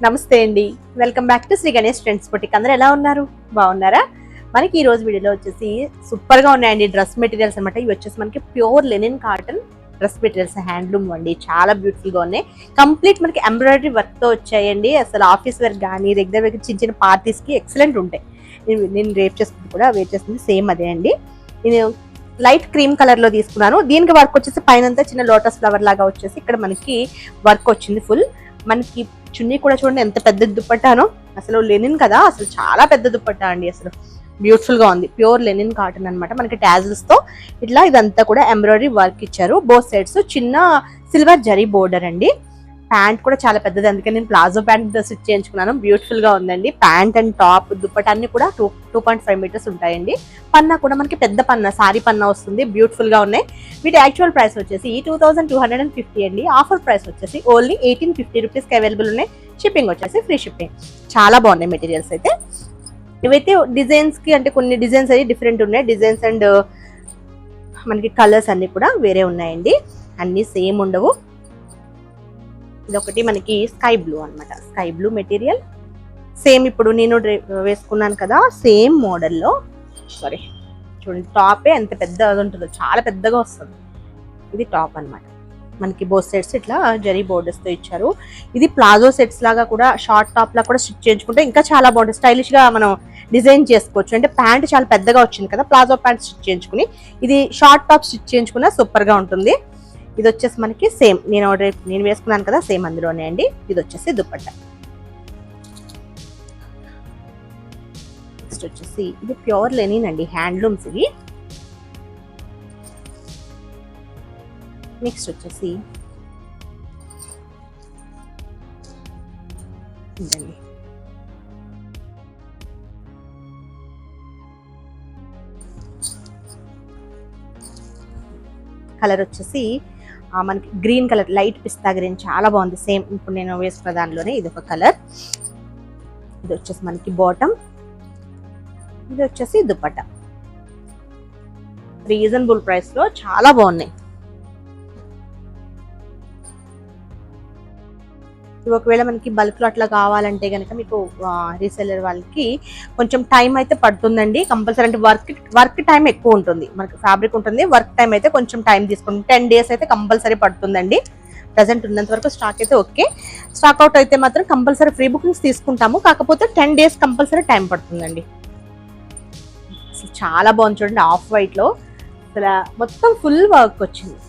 నమస్తే అండి, welcome back to Sri Ganesh Trends Boutique. అందరూ ఎలా ఉన్నారు? బాగున్నారా? మనకి ఈ రోజు వీడియోలో వచ్చేసి సూపర్ గా ఉన్నాయండి డ్రెస్ మెటీరియల్స్ అనమాట. ఇవి వచ్చేసి మనకి pure linen cotton dress materials, handloom అండి. చాలా బ్యూటిఫుల్ గా ఉన్నాయి. కంప్లీట్ మనకి ఎంబ్రాయిడరీ వర్క్ తో వచ్చాయండి. అసలు ఆఫీస్ వేర్ కానీ రెగ్యులర్ వేర్ చిన్న చిన్న పార్టీస్ కి ఎక్సలెంట్ ఉంటాయి. నేను రేప్ చేస్తుంది కూడా వేర్ చేస్తుంది సేమ్ అదే అండి. నేను లైట్ క్రీమ్ కలర్ లో తీసుకున్నాను. దీనికి వర్క్ వచ్చేసి పైనంతా చిన్న లోటస్ ఫ్లవర్ లాగా వచ్చేసి ఇక్కడ మనకి వర్క్ వచ్చింది ఫుల్. మనకి చున్నీ కూడా చూడండి ఎంత పెద్ద దుప్పట్టానో. అసలు లెనిన్ కదా, అసలు చాలా పెద్ద దుప్పట్టా అండి. అసలు బ్యూటిఫుల్ గా ఉంది. ప్యూర్ లెనిన్ కాటన్ అనమాట. మనకి టాజిల్స్ తో ఇట్లా ఇదంతా కూడా ఎంబ్రాయిడరీ వర్క్ ఇచ్చారు. బోత్ సైడ్స్ చిన్న సిల్వర్ జరీ బోర్డర్ అండి. ప్యాంట్ కూడా చాలా పెద్దది, అందుకని నేను ప్లాజో ప్యాంట్ స్టిచ్ చేయించుకున్నాను. బ్యూటిఫుల్ గా ఉందండి. ప్యాంట్ అండ్ టాప్ దుప్పట అన్ని కూడా 2.5 మీటర్స్ ఉంటాయండి. పన్నా కూడా మనకి పెద్ద పన్నా, సారీ పన్నా వస్తుంది. బ్యూటిఫుల్ గా ఉన్నాయి. వీటి యాక్చువల్ ప్రైస్ వచ్చేసి 2250 అండి. ఆఫర్ ప్రైస్ వచ్చేసి ఓన్లీ 1850 రూపీస్ కి అవైలబుల్ ఉన్నాయి. షిప్పింగ్ వచ్చేసి ఫ్రీ షిప్పింగ్. చాలా బాగున్నాయి మెటీరియల్స్ అయితే. ఇవైతే డిజైన్స్ కి అంటే కొన్ని డిజైన్స్ అయితే డిఫరెంట్ ఉన్నాయి. డిజైన్స్ అండ్ మనకి కలర్స్ అన్ని కూడా వేరే ఉన్నాయండి. అన్ని సేమ్ ఉండవు. ఇదొకటి మనకి స్కై బ్లూ అనమాట. స్కై బ్లూ మెటీరియల్ సేమ్ ఇప్పుడు నేను వేసుకున్నాను కదా సేమ్ మోడల్లో. సారీ చూడండి, టాపే ఎంత పెద్ద ఉంటుందో, చాలా పెద్దగా వస్తుంది. ఇది టాప్ అనమాట. మనకి బోత్ సెట్స్ ఇట్లా జరీ బోర్డర్స్ తో ఇచ్చారు. ఇది ప్లాజో సెట్స్ లాగా కూడా, షార్ట్ టాప్ లా కూడా స్టిచ్ చేయించుకుంటే ఇంకా చాలా బాగుంటుంది. స్టైలిష్ గా మనం డిజైన్ చేసుకోవచ్చు. అంటే ప్యాంట్ చాలా పెద్దగా వచ్చింది కదా, ప్లాజో ప్యాంట్ స్టిచ్ చేయించుకుని ఇది షార్ట్ టాప్ స్టిచ్ చేయించుకున్నా సూపర్ గా ఉంటుంది. ఇది వచ్చేసి మనకి సేమ్ నేను వేసుకున్నాను కదా సేమ్ అందులోనే అండి. ఇది వచ్చేసి దుప్పట్టా. నెక్స్ట్ వచ్చేసి ఇది ప్యూర్ లెనిన్ అండి, హ్యాండ్లూమ్స్ ఇవి. నెక్స్ట్ వచ్చేసి ఇదండి. కలర్ వచ్చేసి మనకి గ్రీన్ కలర్, లైట్ పిస్తా గ్రీన్, చాలా బాగుంది. సేమ్ ఇప్పుడు నేను వేసుకున్న దానిలోనే ఇది ఒక కలర్. ఇది వచ్చేసి మనకి బాటమ్, ఇది వచ్చేసి దుపట్టా. రీజనబుల్ ప్రైస్ లో చాలా బాగున్నాయి. ఒకవేళ మనకి బల్క్ లో అట్లా కావాలంటే కనుక మీకు రీసెల్లర్ వాళ్ళకి కొంచెం టైం అయితే పడుతుందండి కంపల్సరీ. అంటే వర్క్ టైం ఎక్కువ ఉంటుంది, మనకి ఫ్యాబ్రిక్ ఉంటుంది. వర్క్ టైం అయితే కొంచెం టైం తీసుకుంటుంది. 10 days అయితే కంపల్సరీ పడుతుందండి. ప్రజెంట్ ఉన్నంత వరకు స్టాక్ అయితే ఓకే. స్టాక్ అవుట్ అయితే మాత్రం కంపల్సరీ ఫ్రీ బుకింగ్స్ తీసుకుంటాము. కాకపోతే 10 days కంపల్సరీ టైం పడుతుందండి. అసలు చాలా బాగుంది చూడండి, ఆఫ్ వైట్ లో అసలు మొత్తం ఫుల్ వర్క్ వచ్చింది.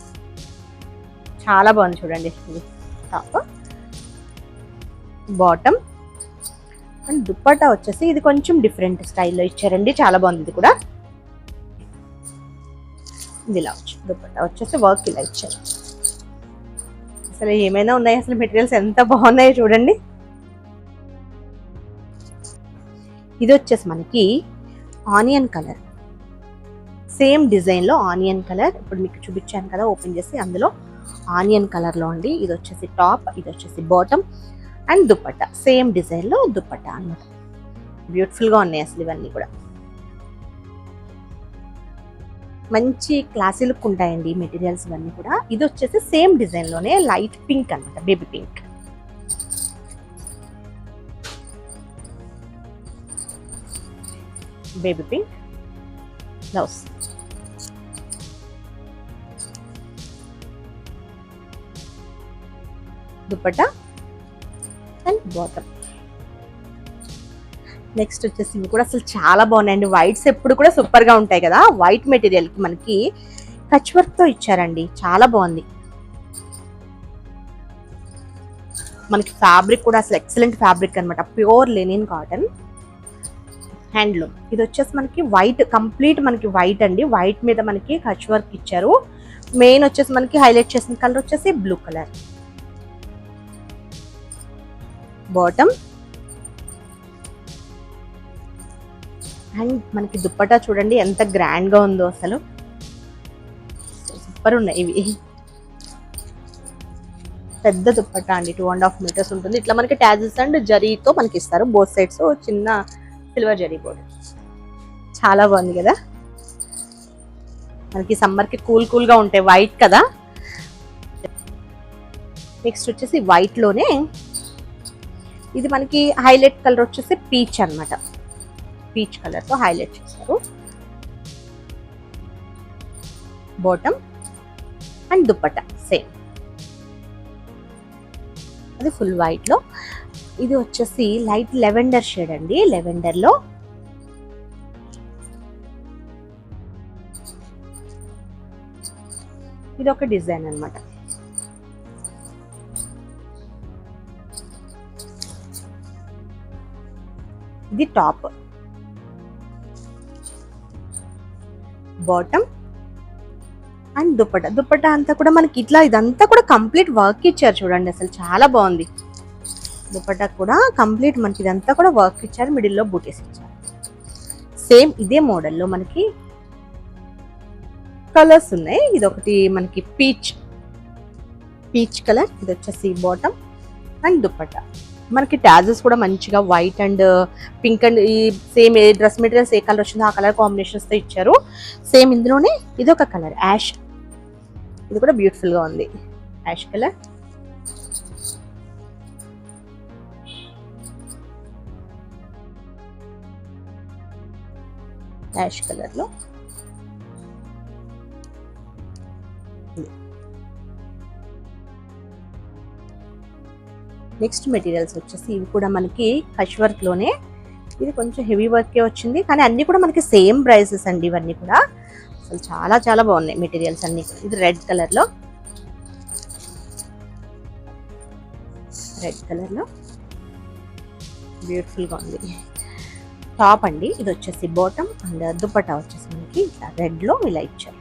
చాలా బాగుంది చూడండి. ఇది టాప్, బాటమ్ అండ్ దుప్పట్టా వచ్చేసి ఇది కొంచెం డిఫరెంట్ స్టైల్లో ఇచ్చారండి. చాలా బాగుంది. ఇది కూడా ఇది ఇలా వచ్చి దుప్పట్టా వచ్చేసి వర్క్ ఇలా ఇచ్చారు. అసలు ఏమైనా ఉన్నాయి, అసలు మెటీరియల్స్ ఎంత బాగున్నాయో చూడండి. ఇది వచ్చేసి మనకి ఆనియన్ కలర్, సేమ్ డిజైన్ లో ఆనియన్ కలర్. ఇప్పుడు మీకు చూపించాను కదా ఓపెన్ చేసి, అందులో ఆనియన్ కలర్ లో అండి. ఇది వచ్చేసి టాప్, ఇది వచ్చేసి bottom and dupatta same design లో దుప్పట్టా అన్నమాట. బ్యూటిఫుల్ గా ఉన్నాయి అసలు ఇవన్నీ కూడా. మంచి క్లాసీ లుక్ ఉంటాయండి మెటీరియల్స్ ఇవన్నీ కూడా. ఇది వచ్చేసి సేమ్ డిజైన్ లోనే లైట్ పింక్ అన్నమాట, baby pink. Baby pink blouse. Dupatta and bottom. Next వచ్చేసి ఇవి కూడా అసలు చాలా బాగున్నాయండి. వైట్స్ ఎప్పుడు కూడా సూపర్ గా ఉంటాయి కదా. వైట్ మెటీరియల్ కి మనకి కచ్ వర్క్ తో ఇచ్చారండి. చాలా బాగుంది. మనకి ఫ్యాబ్రిక్ కూడా అసలు ఎక్సలెంట్ ఫ్యాబ్రిక్ అనమాట. Pure linen cotton handloom. ఇది వచ్చేసి మనకి వైట్, కంప్లీట్ మనకి వైట్ అండి. వైట్ మీద మనకి కచ్ వర్క్ ఇచ్చారు. మెయిన్ వచ్చేసి మనకి హైలైట్ చేసిన కలర్ వచ్చేసి బ్లూ కలర్. బాటమ్ అండ్ మనకి దుప్పట్టా చూడండి ఎంత గ్రాండ్ గా ఉందో. అసలు సూపర్ ఉన్నాయి ఇవి. పెద్ద దుప్పట్టా అండి, 2.5 meters ఉంటుంది. ఇట్లా మనకి టాజిల్స్ అండ్ జరీతో మనకి ఇస్తారు. బోత్ సైడ్స్ చిన్న సిల్వర్ జరీ బోర్డర్. చాలా బాగుంది కదా. మనకి సమ్మర్ కి కూల్ గా ఉంటాయి. వైట్ కదా. నెక్స్ట్ వచ్చేసి వైట్ లోనే ఇది మనకి హైలైట్ కలర్ వచ్చేసి పీచ్ అన్నమాట. పీచ్ కలర్ తో హైలైట్ చేస్తారు. బాటమ్ అండ్ దుపట్టా సేమ్, అది ఫుల్ వైట్ లో. ఇది వచ్చేసి లైట్ లెవెండర్ షేడ్ అండి. లెవెండర్ లో ఇది ఒక డిజైన్ అన్నమాట. ఇది top, bottom and dupatta. Dupatta అంతా కూడా మనకి ఇట్లా ఇదంతా కూడా కంప్లీట్ వర్క్ ఇచ్చారు చూడండి, అసలు చాలా బాగుంది. దుపట్టా కూడా కంప్లీట్ మనకి ఇదంతా కూడా వర్క్ ఇచ్చారు, మిడిల్లో బూటీస్ ఇచ్చారు. సేమ్ ఇదే మోడల్లో మనకి కలర్స్ ఉన్నాయి. ఇది ఒకటి మనకి పీచ్ కలర్, ఇది వచ్చేసి బాటమ్ అండ్ దుపట్టా. మనకి టాజెస్ కూడా మంచిగా వైట్ అండ్ పింక్ అండ్ ఈ సేమ్ ఏ డ్రెస్ మెటీరియల్స్ ఏ కలర్ వచ్చిందో ఆ కలర్ కాంబినేషన్స్ తో ఇచ్చారు. సేమ్ ఇందులోనే ఇది ఒక కలర్ యాష్, ఇది కూడా బ్యూటిఫుల్ గా ఉంది. యాష్ కలర్, యాష్ కలర్ లో నెక్స్ట్ మెటీరియల్స్ వచ్చేసి ఇవి కూడా మనకి కష్ వర్క్ లోనే. ఇది కొంచెం హెవీ వర్కే వచ్చింది, కానీ అన్ని కూడా మనకి సేమ్ ప్రైసెస్ అండి. ఇవన్నీ కూడా అసలు చాలా చాలా బాగున్నాయి మెటీరియల్స్ అన్ని. ఇది రెడ్ కలర్ లో, బ్యూటిఫుల్ గా ఉంది. టాప్ అండి, ఇది వచ్చేసి బాటమ్ అండ్ దుపట్టా వచ్చేసి మనకి ఇట్లా రెడ్ లో ఇలా ఇచ్చారు.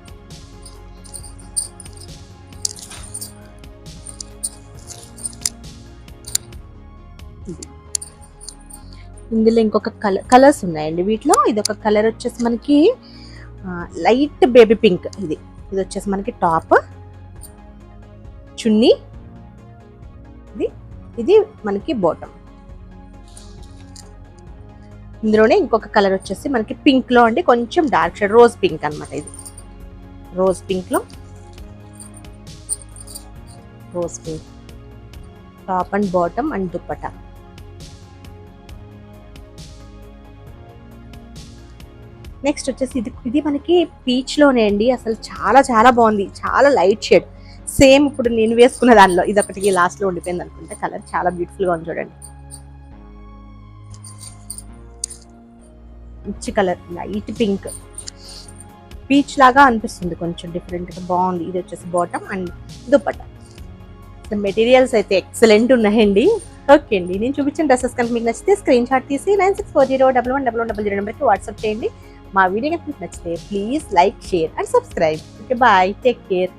ఇందులో ఇంకొక కలర్స్ ఉన్నాయండి వీటిలో. ఇది ఒక కలర్ వచ్చేసి మనకి లైట్ బేబీ పింక్. ఇది వచ్చేసి మనకి టాప్, చున్నీ, ఇది మనకి బాటమ్. ఇందులోనే ఇంకొక కలర్ వచ్చేసి మనకి పింక్ లో అండి, కొంచెం డార్క్ షేడ్ రోజ్ పింక్ అన్నమాట. ఇది రోజ్ పింక్ లో, top and bottom and dupatta. Next వచ్చేసి ఇది మనకి పీచ్ లోనే అండి. అసలు చాలా చాలా బాగుంది, చాలా లైట్ షేడ్. సేమ్ ఇప్పుడు నేను వేసుకున్న దానిలో ఇది ఒకటి లాస్ట్ లో ఉండిపోయింది అనుకుంటే. కలర్ చాలా బ్యూటిఫుల్ గా ఉంది చూడండి. మంచి కలర్, లైట్ పింక్, పీచ్ లాగా అనిపిస్తుంది, కొంచెం డిఫరెంట్ గా బాగుంది. ఇది వచ్చేసి బాటమ్ అండ్ దుపట్టా. మెటీరియల్స్ అయితే ఎక్సలెంట్ ఉన్నాయండి. ఓకే అండి, నేను చూపించిన డ్రెస్సెస్ కనుక మీకు నచ్చితే స్క్రీన్ షాట్ తీసి 9640111100 నెంబర్కి వాట్సాప్ చేయండి. మా వీడియో కనుక మీకు నచ్చితే please like, share and subscribe. Okay, bye, take care.